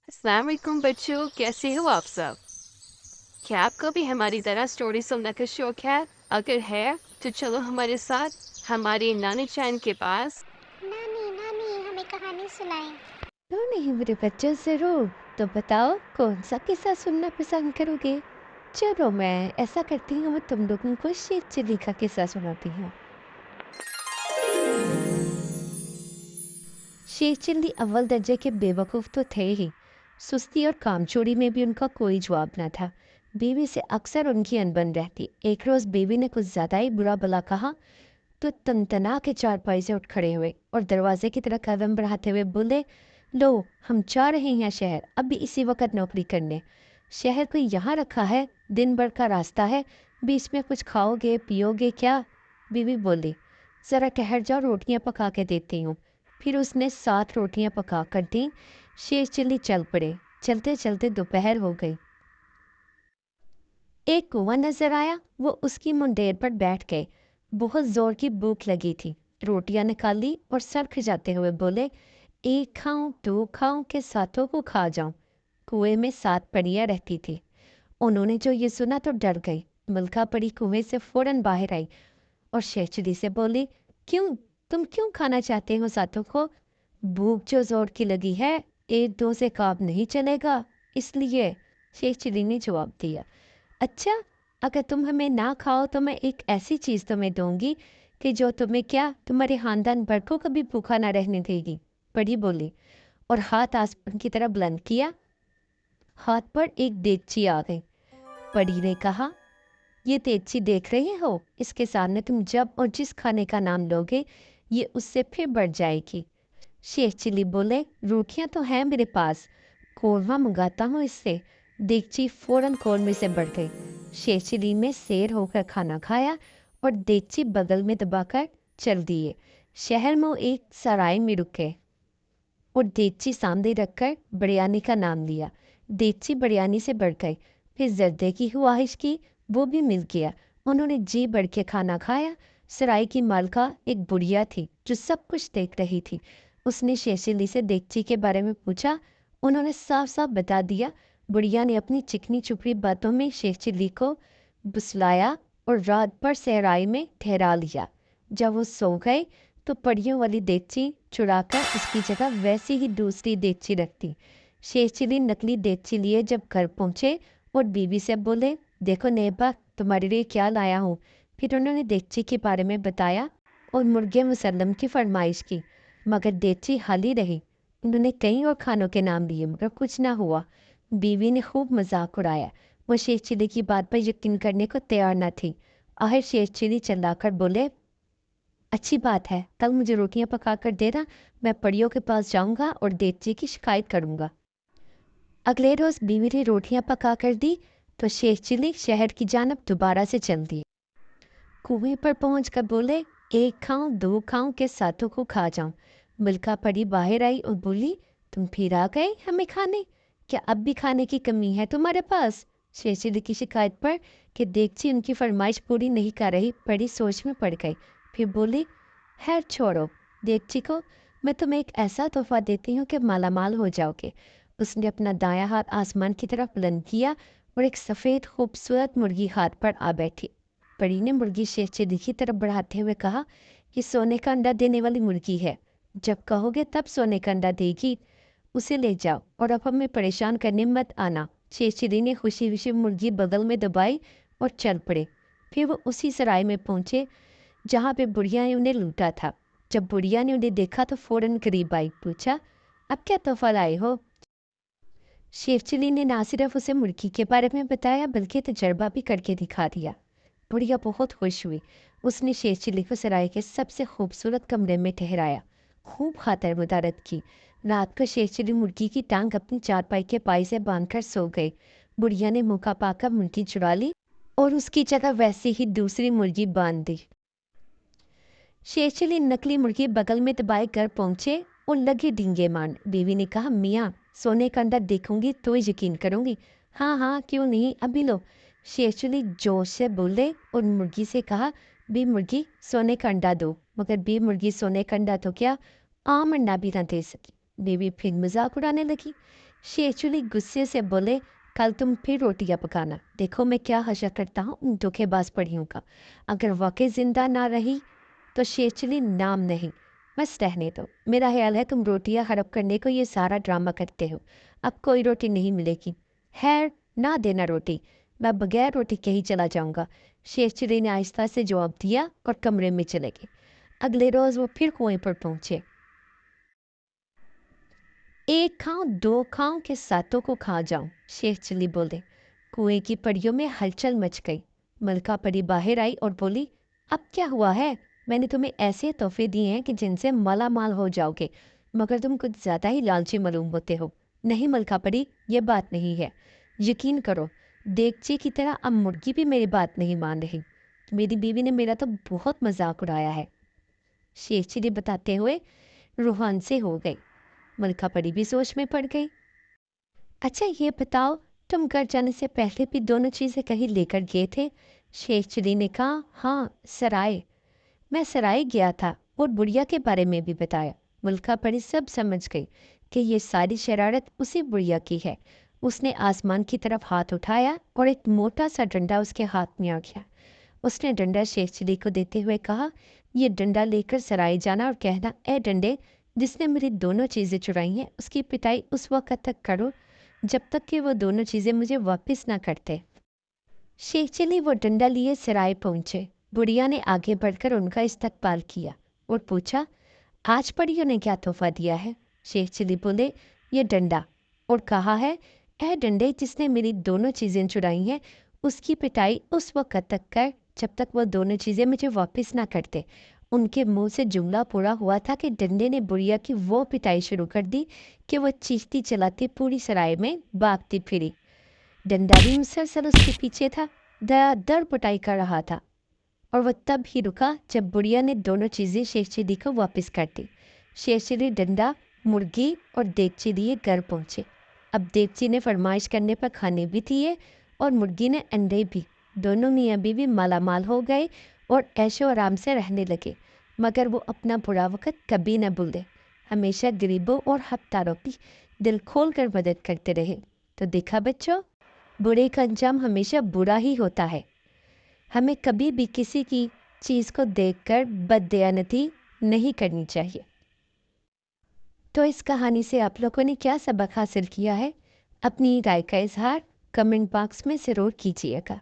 अस्सलाम वालेकुम बच्चों, कैसे हो आप सब? क्या आपको भी हमारी तरह स्टोरी सुनने का शौक है? अगर है, तो चलो हमारे साथ हमारी नानी चान के पास। नानी नानी हमें कहानी सुनाएं। क्यों नहीं मेरे बच्चों, जरूर। तो बताओ कौन सा किस्सा सुनना पसंद करोगे? चलो मैं ऐसा करती हूँ, मैं तुम लोगों को शेर चिल्ली का किस्सा सुनाती हूँ। शेर चिल्ली अव्वल दर्जे के बेवकूफ़ तो थे ही। सुस्ती और कामचोरी में भी उनका कोई जवाब न था। बीवी से अक्सर उनकी अनबन रहती। एक रोज़ बीवी ने कुछ ज़्यादा ही बुरा भला कहा तो तनतना के चारपाई से उठ खड़े हुए और दरवाजे की तरफ कदम बढ़ाते हुए बोले, लो हम जा रहे हैं शहर, अभी इसी वक्त नौकरी करने। शहर को यहाँ रखा है, दिन भर का रास्ता है, बीच में कुछ खाओगे पियोगे क्या? बीवी बोली, ज़रा ठहर जाओ, रोटियां पका के देती हूँ। फिर उसने 7 रोटियां पका कर दी। शेर चिल्ली चल पड़े। चलते चलते दोपहर हो गई। एक कुआं नजर आया, वो उसकी मुंडेर पर बैठ गए। बहुत जोर की भूख लगी थी। रोटियां निकाली और सर खिजाते हुए बोले, एक खाऊं 2 खाऊं के सातों को खा जाऊं। कुएं में 7 परियां रहती थी। उन्होंने जो ये सुना तो डर गई। मिल्खा परी कुएं से फौरन बाहर आई और शेषचुली से बोली, क्यों, तुम क्यों खाना चाहते हो सातों को? भूख जो जोर की लगी है, 1 2 से काम नहीं चलेगा, इसलिए। शेषचुली ने जवाब दिया, अच्छा, अगर तुम हमें ना खाओ तो मैं एक ऐसी चीज़ तुम्हें दूंगी कि जो तुम्हें क्या, तुम्हारे खानदान भर को कभी भूखा ना रहने देगी। परी बोली और हाथ आसमान की तरफ बुलंद किया। हाथ पर एक देगची आ गई। परी ने कहा, ये देगची देख रहे हो, इसके सामने तुम जब और जिस खाने का नाम लोगे, ये उससे फिर बढ़ जाएगी। शेख चिल्ली बोले, रोटियां तो हैं मेरे पास, कौरमा मंगाता हूँ इससे। देगची फौरन कौरमे से बढ़ गई। शेख चिल्ली ने शेर होकर खाना खाया और देगची बगल में दबाकर चल दिए। शहर में एक सराय में रुके और देगची सामने रखकर बिरयानी का नाम लिया। देगची बिरयानी से बढ़ गई। फिर जर्दे की ख्वाहिश की, वो भी मिल गया। उन्होंने जी बढ़ के खाना खाया। सराय की मालका एक बुढ़िया थी जो सब कुछ देख रही थी। उसने शेषिली से देगची के बारे में पूछा। उन्होंने साफ साफ बता दिया। बुढ़िया ने अपनी चिकनी चुपड़ी बातों में शेषिली को बुसलाया और रात भर सहराई में ठहरा लिया। जब वो सो गए तो परियों वाली देगची चुराकर उसकी जगह वैसी ही दूसरी देगची रख दी। शेषचिली नकली देगची लिए जब घर पहुंचे और बीवी से बोले, देखो नेबा, तुम्हारे लिए क्या लाया हूँ। फिर उन्होंने देगची के बारे में बताया और मुर्गे मुसल्लम की फरमाइश की, मगर देगची खाली रही। उन्होंने कई और खानों के नाम लिए मगर कुछ ना हुआ। बीवी ने खूब मजाक उड़ाया। वो शेषचिली की बात पर यकीन करने को तैयार न थी। आखिर शेषचिली चिल्लाकर बोले, अच्छी बात है, कल मुझे रोटियां पका कर देना, मैं परियों के पास जाऊंगा और देवजी की शिकायत करूंगा। अगले रोज बीवी ने रोटियां पका कर दी तो शेख चिल्ली शहर की जानब दोबारा से चल दिए। कुएं पर पहुंच कर बोले, एक खाऊं 2 खाऊं के सातों को खा जाऊं। मिल्खा परी बाहर आई और बोली, तुम फिर आ गए हमें खाने, क्या अब भी खाने की कमी है तुम्हारे पास? शेख चिल्ली की शिकायत पर कि देगची उनकी फरमाइश पूरी नहीं कर रही, परी सोच में पड़ गई। फिर बोली, खैर छोड़ो, देगची को मैं तुम्हें एक ऐसा तोहफा देती हूँ कि मालामाल हो जाओगे। उसने अपना दायां हाथ आसमान की तरफ बुलंद किया और एक सफ़ेद खूबसूरत मुर्गी हाथ पर आ बैठी। परी ने मुर्गी शेषचिली की तरफ बढ़ाते हुए कहा, कि सोने का अंडा देने वाली मुर्गी है, जब कहोगे तब सोने का अंडा देगी। उसे ले जाओ और अब हमें परेशान करने मत आना। शेषचिली ने खुशी खुशी मुर्गी बगल में दबाई और चल पड़े। फिर वो उसी सराय में पहुंचे जहाँ पे बुढ़िया ने उन्हें लूटा था। जब बुढ़िया ने उन्हें देखा तो फौरन करीब आई, पूछा, अब क्या तोहफा लाए हो? शेफचिली ने ना सिर्फ उसे मुर्गी के बारे में बताया बल्कि तजर्बा भी करके दिखा दिया। बुढ़िया बहुत खुश हुई। उसने शेफचिली को सराय के सबसे खूबसूरत कमरे में ठहराया, खूब खातर मुदारत की। रात को शेफचिली मुर्गी की टांग अपनी चारपाई के पाई से बांधकर सो गई। बुढ़िया ने मौका पाकर मुर्गी चुरा ली और उसकी जगह वैसी ही दूसरी मुर्गी बांध दी। शेषचली नकली मुर्गी बगल में दबाए घर पहुंचे और लगे डींगे मारने। बीवी ने कहा, मियाँ, सोने का अंडा देखूंगी तो यकीन करूंगी। हाँ हाँ, क्यों नहीं, अभी लो। शेषचली जोश से बोले और मुर्गी से कहा, बी मुर्गी, सोने का अंडा दो। मगर बी मुर्गी सोने का अंडा तो क्या, आम अंडा भी ना दे सकी। बीवी फिर मजाक उड़ाने लगी। शेरचुली गुस्से से बोले, कल तुम फिर रोटियां पकाना। देखो मैं क्या हशर करता हूँ उन धोखेबाज पड़ियों का। अगर वाकई जिंदा ना रही तो शेरचुली नाम नहीं, बस रहने दो। मेरा ख्याल है तुम रोटियां हड़प करने को ये सारा ड्रामा करते हो। अब कोई रोटी नहीं मिलेगी। खैर, ना देना रोटी, मैं बगैर रोटी के ही चला जाऊंगा। शेरचुली ने आहिस्ता से जवाब दिया और कमरे में चले गए। अगले रोज वो फिर कुएं पर पहुंचे। एक खाऊं दो खाऊं के सातों को खा जाऊं, शेरचुली बोले। कुएं की परियों में हलचल मच गई। मलका परी बाहर आई और बोली, अब क्या हुआ है? मैंने तुम्हें ऐसे तोहफे दिए हैं कि जिनसे माला माल हो जाओगे, मगर तुम कुछ ज्यादा ही लालची मालूम होते हो। नहीं मलका परी, ये बात नहीं है। यकीन करो, देगची की तरह अब मुर्गी भी मेरी बात नहीं मान रही। मेरी बीवी ने मेरा तो बहुत मजाक उड़ाया है, शेरचुली बताते हुए रूहान से हो गई। मलका परी भी सोच में पड़ गई। अच्छा ये बताओ, तुम घर जाने से पहले भी दोनों चीजें कहीं लेकर गए थे? शेरचुली ने कहा, हाँ, सराय। मैं सराय गया था और बुढ़िया के बारे में भी बताया। मलका परी सब समझ गई कि ये सारी शरारत उसी बुढ़िया की है। उसने आसमान की तरफ हाथ उठाया और एक मोटा सा डंडा उसके हाथ में आ गया। उसने डंडा शेरचुली को देते हुए कहा, ये डंडा लेकर सराय जाना और कहना, ए डंडे, जिसने मेरी दोनों चीज़ें चुराई हैं उसकी पिटाई उस वक्त तक करो जब तक कि वो दोनों चीज़ें मुझे वापस ना करते। शेरचुली वो डंडा लिए सराय पहुंचे। बुढ़िया ने आगे बढ़कर उनका इस्तकबाल किया और पूछा, आज परियों ने क्या तोहफा दिया है? शेरचुली बोले, ये डंडा, और कहा है, ए डंडे, जिसने मेरी दोनों चीज़ें चुराई हैं उसकी पिटाई उस वक्त तक कर जब तक वो दोनों चीज़ें मुझे वापस ना करते। उनके मुंह से जुमला पूरा हुआ था कि डंडे ने बुढ़िया की वो पिटाई शुरू कर दी कि वो चीखती चलाती पूरी सराय में भागती फिरी। डंडा भी मुसलसल उसके पीछे था, दर पिटाई कर रहा था। और वह तब ही रुका जब बुढ़िया ने दोनों चीज़ें शेरचुली को वापस कर दी। शेरचुली डंडा, मुर्गी और देगची लिए घर पहुंचे। अब देगची ने फरमाइश करने पर खाने भी दिए और मुर्गी ने अंडे भी। दोनों मियाँ बीवी माला माल हो गए और ऐशो आराम से रहने लगे, मगर वो अपना बुरा वक्त कभी न भूले। हमेशा गरीबों और हकदारों की दिल खोल कर मदद करते रहे। तो देखा बच्चों, बुरे का अंजाम हमेशा बुरा ही होता है। हमें कभी भी किसी की चीज़ को देखकर बददयानती नहीं करनी चाहिए। तो इस कहानी से आप लोगों ने क्या सबक हासिल किया है? अपनी राय का इजहार कमेंट बॉक्स में ज़रूर कीजिएगा।